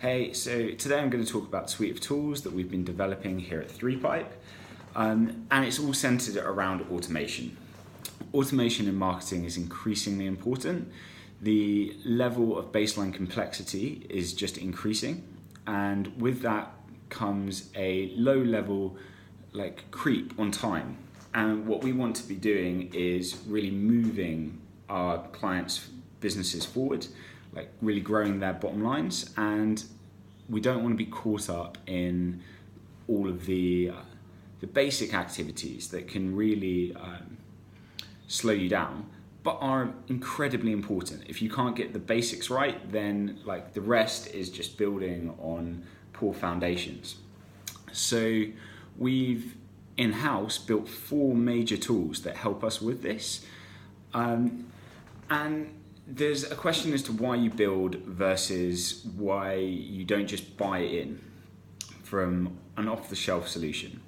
Hey, so today I'm going to talk about a suite of tools that we've been developing here at Threepipe, and it's all centered around automation. Automation in marketing is increasingly important. The level of baseline complexity is just increasing, and with that comes a low level creep on time. And what we want to be doing is really moving our clients' businesses forward, like really growing their bottom lines, and we don't want to be caught up in all of the basic activities that can really slow you down, but are incredibly important. If you can't get the basics right, then the rest is just building on poor foundations. So we've in-house built 4 major tools that help us with this, and there's a question as to why you build versus why you don't just buy in from an off-the-shelf solution.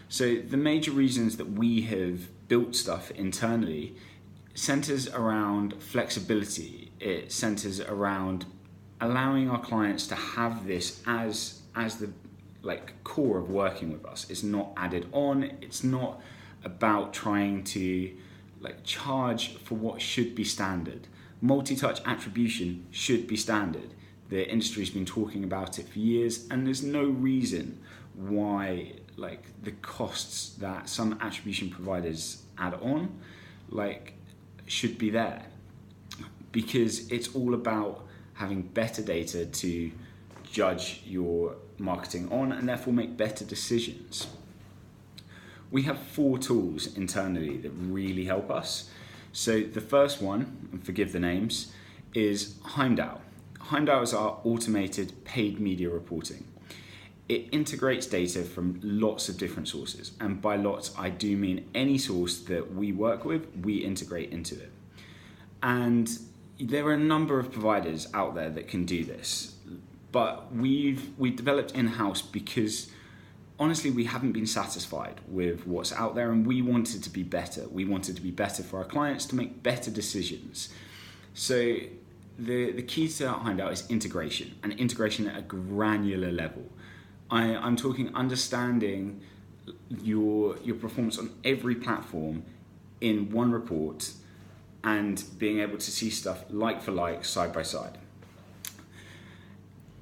So the major reasons that we have built stuff internally centers around flexibility. It centers around allowing our clients to have this as the core of working with us. It's not added on. It's not about trying to charge for what should be standard. Multi-touch attribution should be standard. The industry's been talking about it for years, and there's no reason why the costs that some attribution providers add on should be there, because it's all about having better data to judge your marketing on and therefore make better decisions. We have 4 tools internally that really help us. So the first one, and forgive the names, is Heimdall. Heimdall is our automated paid media reporting. It integrates data from lots of different sources, and by lots I do mean any source that we work with, we integrate into it. And there are a number of providers out there that can do this, but we've developed in-house because honestly, we haven't been satisfied with what's out there, and we wanted to be better. We wanted to be better for our clients to make better decisions. So the key to Heimdall is integration, and integration at a granular level. I'm talking understanding your performance on every platform in one report and being able to see stuff like for like, side by side.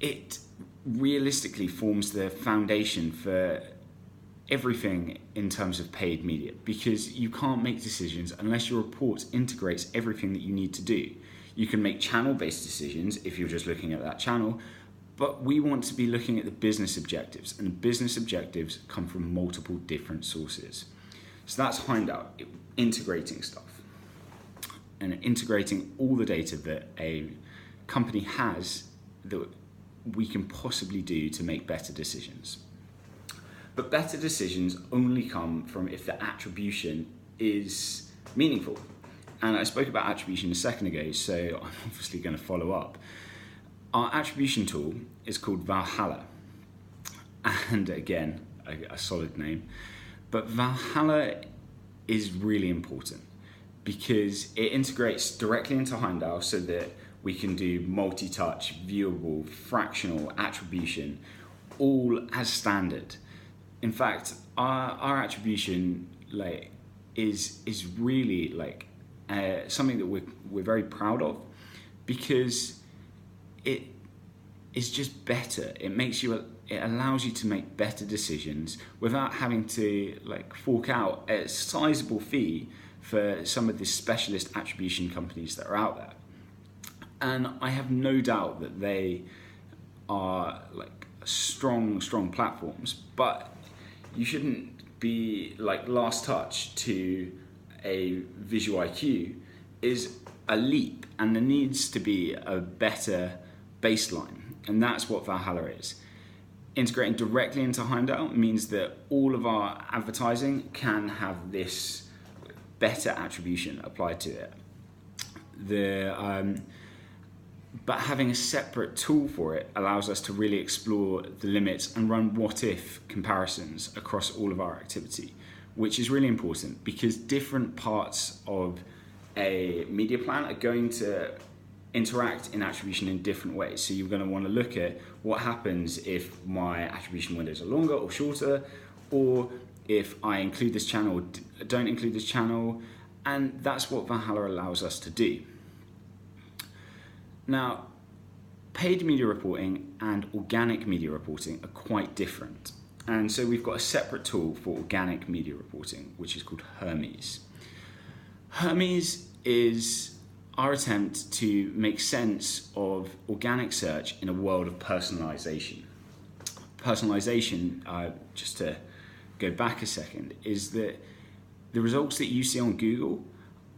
It realistically forms the foundation for everything in terms of paid media, because you can't make decisions unless your report integrates everything that you need to do. You can make channel-based decisions if you're just looking at that channel, but we want to be looking at the business objectives, and the business objectives come from multiple different sources. So that's Heimdall, integrating stuff and integrating all the data that a company has that we can possibly do to make better decisions. But better decisions only come from if the attribution is meaningful. And I spoke about attribution a second ago, so I'm obviously going to follow up. Our attribution tool is called Valhalla. And again, a solid name. But Valhalla is really important because it integrates directly into Heimdall so that we can do multi-touch, viewable, fractional attribution, all as standard. In fact, our attribution is really something that we're very proud of, because it is just better. It allows you to make better decisions without having to fork out a sizable fee for some of the specialist attribution companies that are out there. And I have no doubt that they are strong platforms, but you shouldn't be last touch to a visual IQ is a leap, and there needs to be a better baseline, and that's what Valhalla is. Integrating directly into Heimdall means that all of our advertising can have this better attribution applied to it. But having a separate tool for it allows us to really explore the limits and run what-if comparisons across all of our activity, which is really important because different parts of a media plan are going to interact in attribution in different ways. So you're going to want to look at what happens if my attribution windows are longer or shorter, or if I include this channel or don't include this channel, and that's what Valhalla allows us to do. Now, paid media reporting and organic media reporting are quite different. And so we've got a separate tool for organic media reporting, which is called Hermes. Hermes is our attempt to make sense of organic search in a world of personalization. Personalization, just to go back a second, is that the results that you see on Google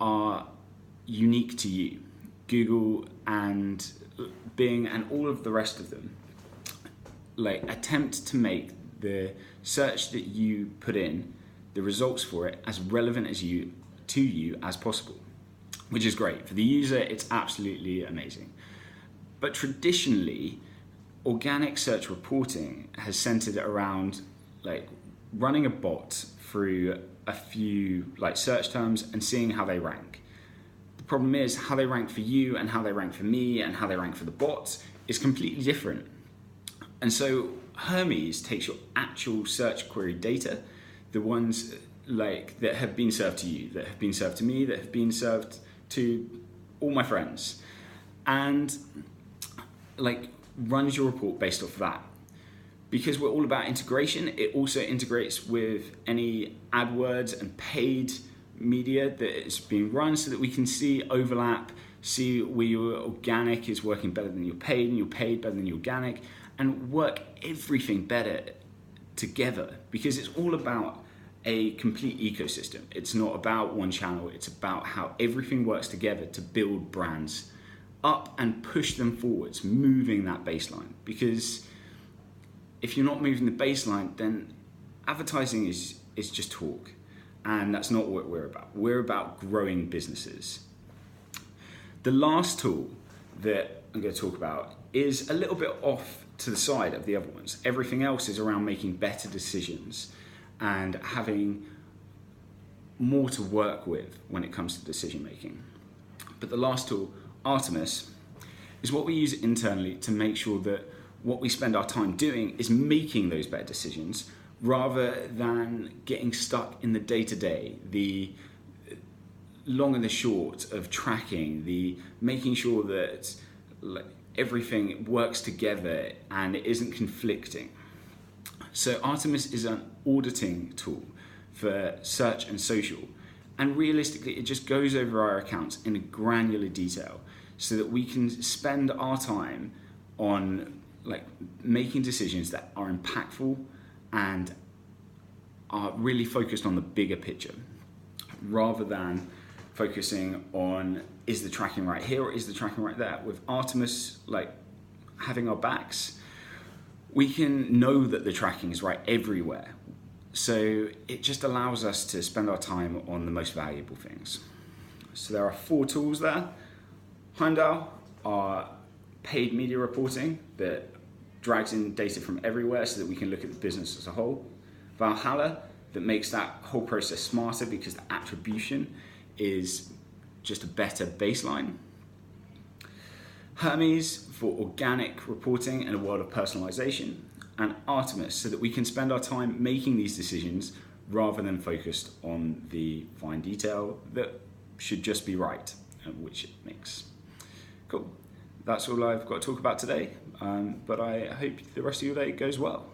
are unique to you. Google and Bing and all of the rest of them attempt to make the search that you put in, the results for it, as relevant to you as possible, which is great. For the user, it's absolutely amazing. But traditionally, organic search reporting has centered around running a bot through a few search terms and seeing how they rank. The problem is how they rank for you and how they rank for me and how they rank for the bots is completely different. And so Hermes takes your actual search query data, the ones that have been served to you, that have been served to me, that have been served to all my friends, and runs your report based off of that. Because we're all about integration, it also integrates with any AdWords and paid media that is being run so that we can see overlap, see where your organic is working better than your paid and your paid better than your organic, and work everything better together, because it's all about a complete ecosystem. It's not about one channel, it's about how everything works together to build brands up and push them forwards, moving that baseline. Because if you're not moving the baseline, then advertising is just talk. And that's not what we're about. We're about growing businesses. The last tool that I'm going to talk about is a little bit off to the side of the other ones. Everything else is around making better decisions and having more to work with when it comes to decision making. But the last tool, Artemis, is what we use internally to make sure that what we spend our time doing is making those better decisions rather than getting stuck in the day-to-day, the long and the short of tracking, the making sure that everything works together and it isn't conflicting. So Artemis is an auditing tool for search and social, and realistically it just goes over our accounts in a granular detail so that we can spend our time on making decisions that are impactful and are really focused on the bigger picture, rather than focusing on is the tracking right here or is the tracking right there. With Artemis having our backs, we can know that the tracking is right everywhere. So it just allows us to spend our time on the most valuable things. So there are 4 tools there. Heimdall, our paid media reporting that drags in data from everywhere so that we can look at the business as a whole. Valhalla, that makes that whole process smarter because the attribution is just a better baseline. Hermes for organic reporting in a world of personalization, and Artemis so that we can spend our time making these decisions rather than focused on the fine detail that should just be right, which it makes. Cool. That's all I've got to talk about today, but I hope the rest of your day goes well.